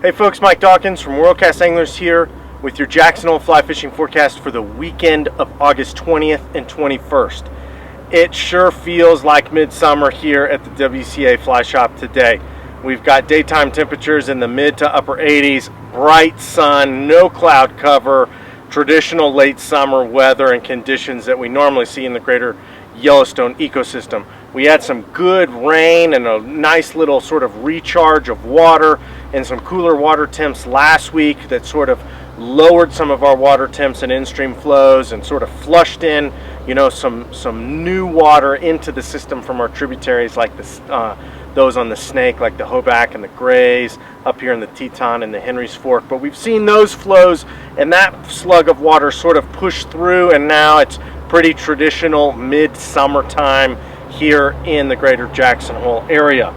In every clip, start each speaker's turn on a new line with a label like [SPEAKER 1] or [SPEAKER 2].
[SPEAKER 1] Hey folks, Mike Dawkins from Worldcast Anglers here with your Jackson Hole fly fishing forecast for the weekend of August 20th and 21st. It sure feels like midsummer here at the WCA Fly Shop today. We've got daytime temperatures in the mid to upper 80s, bright sun, no cloud cover, traditional late summer weather and conditions that we normally see in the greater Yellowstone ecosystem. We had some good rain and a nice little sort of recharge of water and some cooler water temps last week that sort of lowered some of our water temps and in-stream flows and sort of flushed in, some new water into the system from our tributaries like those on the Snake, like the Hoback and the Grays, up here in the Teton and the Henry's Fork. But we've seen those flows and that slug of water sort of push through, and now it's pretty traditional mid-summer time here in the greater Jackson Hole area.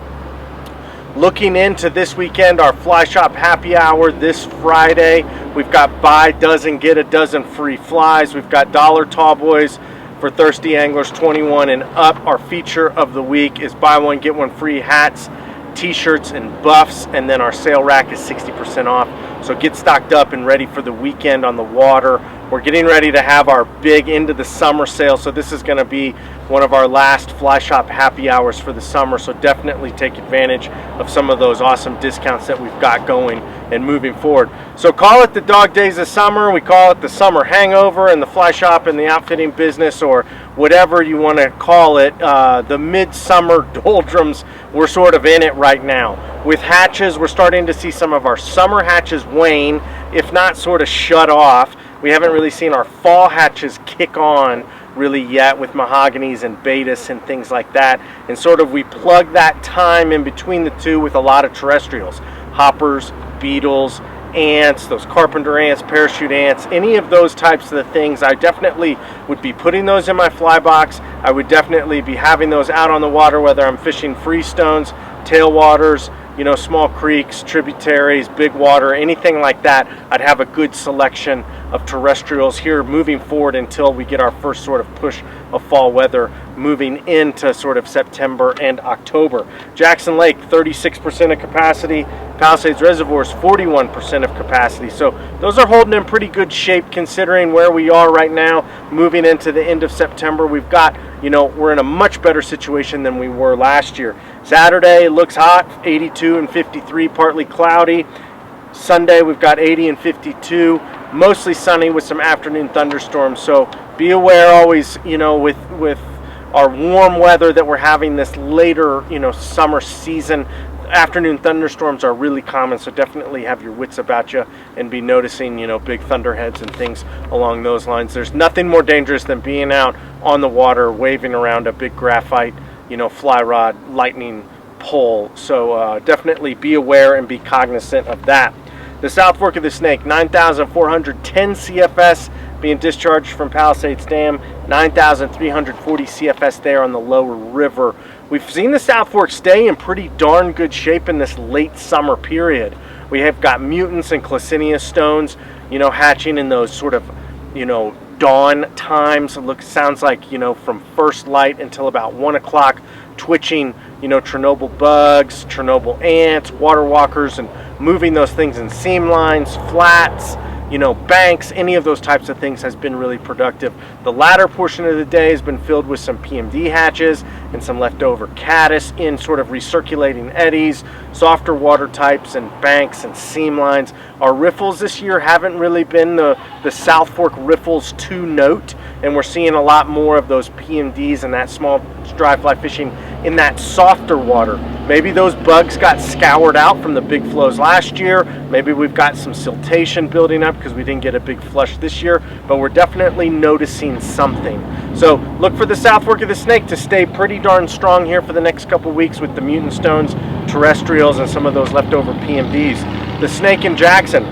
[SPEAKER 1] Looking into this weekend, our Fly Shop happy hour this Friday. We've got buy dozen, get a dozen free flies. We've got dollar tall boys for thirsty anglers 21 and up. Our feature of the week is buy one, get one free hats, t-shirts, and buffs. And then our sale rack is 60% off. So get stocked up and ready for the weekend on the water. We're getting ready to have our big into the summer sale, so this is going to be one of our last Fly Shop happy hours for the summer, so definitely take advantage of some of those awesome discounts that we've got going and moving forward. So call it the dog days of summer, we call it the summer hangover in the fly shop and the outfitting business, or whatever you want to call it. The midsummer doldrums, we're sort of in it right now. With hatches, we're starting to see some of our summer hatches wane, if not sort of shut off. We haven't really seen our fall hatches kick on really yet with mahoganies and betas and things like that. And sort of we plug that time in between the two with a lot of terrestrials. Hoppers, beetles, ants, those carpenter ants, parachute ants, any of those types of things. I definitely would be putting those in my fly box. I would definitely be having those out on the water, whether I'm fishing freestones, tailwaters, small creeks, tributaries, big water, anything like that. I'd have a good selection of terrestrials here moving forward until we get our first sort of push of fall weather moving into sort of September and October. Jackson Lake, 36% of capacity. Palisades Reservoirs, 41% of capacity. So those are holding in pretty good shape considering where we are right now. Moving into the end of September, we've got, we're in a much better situation than we were last year. Saturday looks hot, 82 and 53, partly cloudy. Sunday we've got 80 and 52, mostly sunny with some afternoon thunderstorms. So be aware always, with our warm weather that we're having this later, summer season. Afternoon thunderstorms are really common, so definitely have your wits about you and be noticing, big thunderheads and things along those lines. There's nothing more dangerous than being out on the water waving around a big graphite, fly rod lightning pole. So definitely be aware and be cognizant of that. The South Fork of the Snake, 9,410 CFS being discharged from Palisades Dam, 9,340 CFS there on the lower river. We've seen the South Fork stay in pretty darn good shape in this late summer period. We have got mutants and Classinia stones, hatching in those sort of, dawn times. Sounds like, from first light until about 1 o'clock, twitching, Chernobyl bugs, Chernobyl ants, water walkers, and moving those things in seam lines, flats, banks, any of those types of things has been really productive. The latter portion of the day has been filled with some PMD hatches and some leftover caddis in sort of recirculating eddies, softer water types and banks and seam lines. Our riffles this year haven't really been the South Fork riffles to note, and we're seeing a lot more of those PMDs and that small dry fly fishing in that softer water. Maybe those bugs got scoured out from the big flows last year. Maybe we've got some siltation building up because we didn't get a big flush this year, but we're definitely noticing something. So look for the South Fork of the Snake to stay pretty darn strong here for the next couple weeks with the mutant stones, terrestrials, and some of those leftover PMDs. The Snake in Jackson,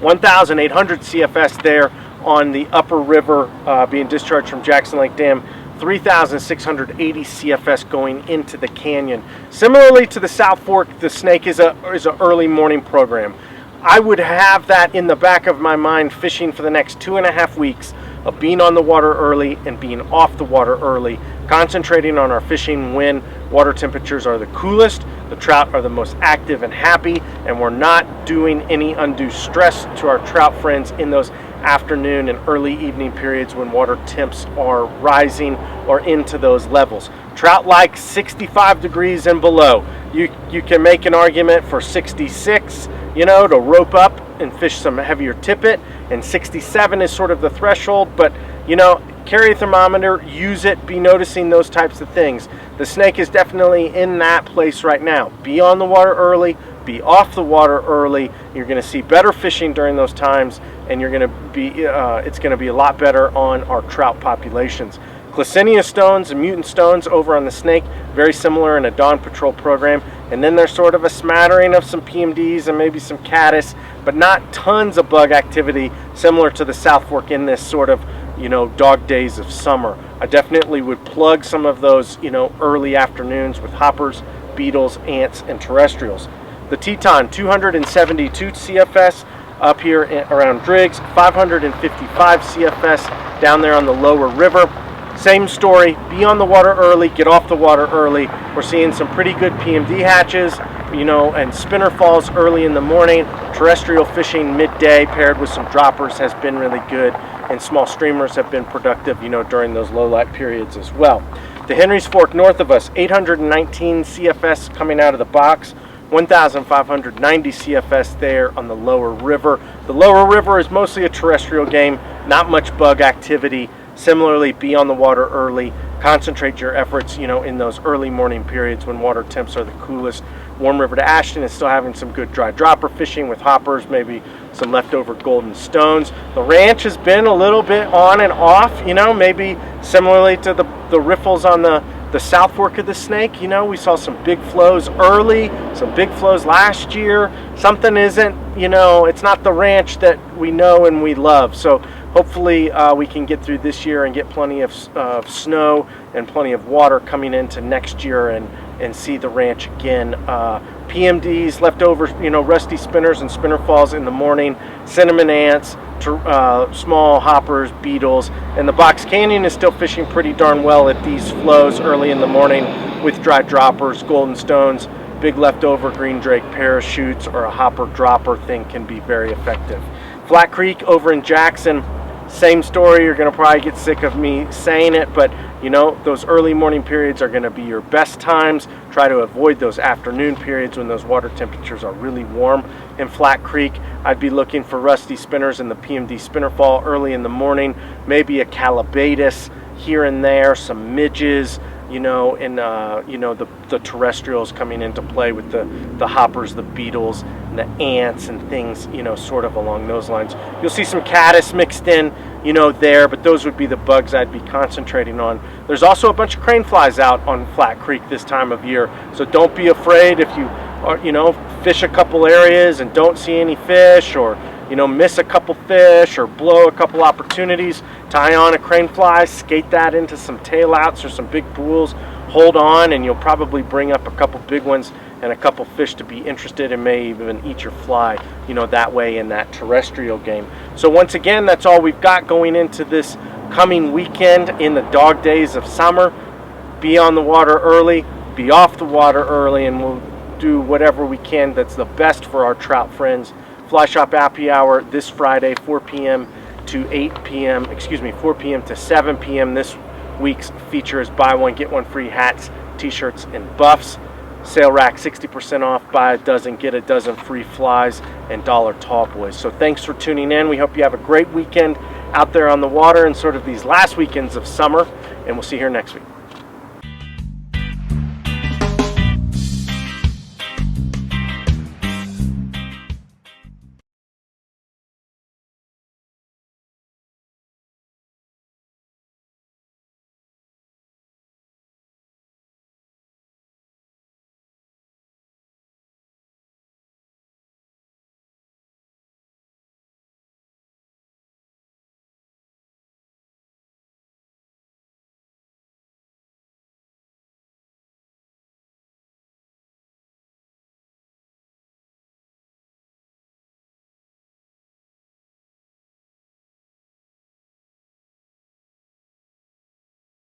[SPEAKER 1] 1,800 CFS there on the upper river being discharged from Jackson Lake Dam. 3,680 CFS going into the canyon. Similarly to the South Fork, the Snake is a early morning program. I would have that in the back of my mind fishing for the next 2.5 weeks of being on the water early and being off the water early, concentrating on our fishing when water temperatures are the coolest, the trout are the most active and happy, and we're not doing any undue stress to our trout friends in those afternoon and early evening periods when water temps are rising or into those levels. Trout like 65 degrees and below. You can make an argument for 66, you know, to rope up and fish some heavier tippet, and 67 is sort of the threshold, but you know, carry a thermometer, use it, be noticing those types of things. The snake is definitely in that place right now. Be on the water early, be off the water early. You're going to see better fishing during those times, and you're going to be it's going to be a lot better on our trout populations. Classinia stones and mutant stones over on the snake, very similar in a dawn patrol program, and then there's sort of a smattering of some PMDs and maybe some caddis, but not tons of bug activity similar to the South Fork in this sort of, you know, dog days of summer. I definitely would plug some of those, you know, early afternoons with hoppers, beetles, ants, and terrestrials. The Teton 272 CFS up here around Driggs, 555 CFS down there on the lower river. Same story, be on the water early, get off the water early. We're seeing some pretty good PMD hatches, you know, and spinner falls early in the morning. Terrestrial fishing midday paired with some droppers has been really good, and small streamers have been productive, you know, during those low light periods as well. The Henry's Fork north of us, 819 CFS coming out of the box, 1,590 CFS there on the lower river. The lower river is mostly a terrestrial game, not much bug activity. Similarly, be on the water early, concentrate your efforts, you know, in those early morning periods when water temps are the coolest. Warm River to Ashton is still having some good dry dropper fishing with hoppers, maybe some leftover golden stones. The ranch has been a little bit on and off, you know, maybe similarly to the riffles on the South Fork of the Snake. You know, we saw some big flows early, some big flows last year. Something isn't, you know, it's not the ranch that we know and we love. So hopefully we can get through this year and get plenty of snow and plenty of water coming into next year and see the ranch again. PMDs, leftover, you know, rusty spinners and spinner falls in the morning, cinnamon ants, small hoppers, beetles, and the Box Canyon is still fishing pretty darn well at these flows early in the morning with dry droppers, golden stones, big leftover green drake parachutes, or a hopper dropper thing can be very effective. Flat Creek over in Jackson, same story. You're going to probably get sick of me saying it, but you know, those early morning periods are going to be your best times. Try to avoid those afternoon periods when those water temperatures are really warm. In Flat Creek, I'd be looking for rusty spinners in the PMD spinner fall early in the morning, maybe a calabatus here and there, some midges, you know, and you know, the terrestrials coming into play with the hoppers, the beetles, and the ants and things, you know, sort of along those lines. You'll see some caddis mixed in, you know, there, but those would be the bugs I'd be concentrating on. There's also a bunch of crane flies out on Flat Creek this time of year, so don't be afraid if you are, you know, fish a couple areas and don't see any fish, or you know, miss a couple fish or blow a couple opportunities. Tie on a crane fly, skate that into some tail outs or some big pools, hold on, and you'll probably bring up a couple big ones and a couple fish to be interested and may even eat your fly, you know, that way in that terrestrial game. So once again, that's all we've got going into this coming weekend in the dog days of summer. Be on the water early, be off the water early, and we'll do whatever we can that's the best for our trout friends. Fly Shop Happy Hour this Friday, 4 p.m. to 8 p.m. 4 p.m. to 7 p.m. This week's feature is buy one, get one free hats, t-shirts, and buffs. Sale rack 60% off, buy a dozen, get a dozen free flies, and dollar tall boys. So thanks for tuning in. We hope you have a great weekend out there on the water and sort of these last weekends of summer, and we'll see you here next week.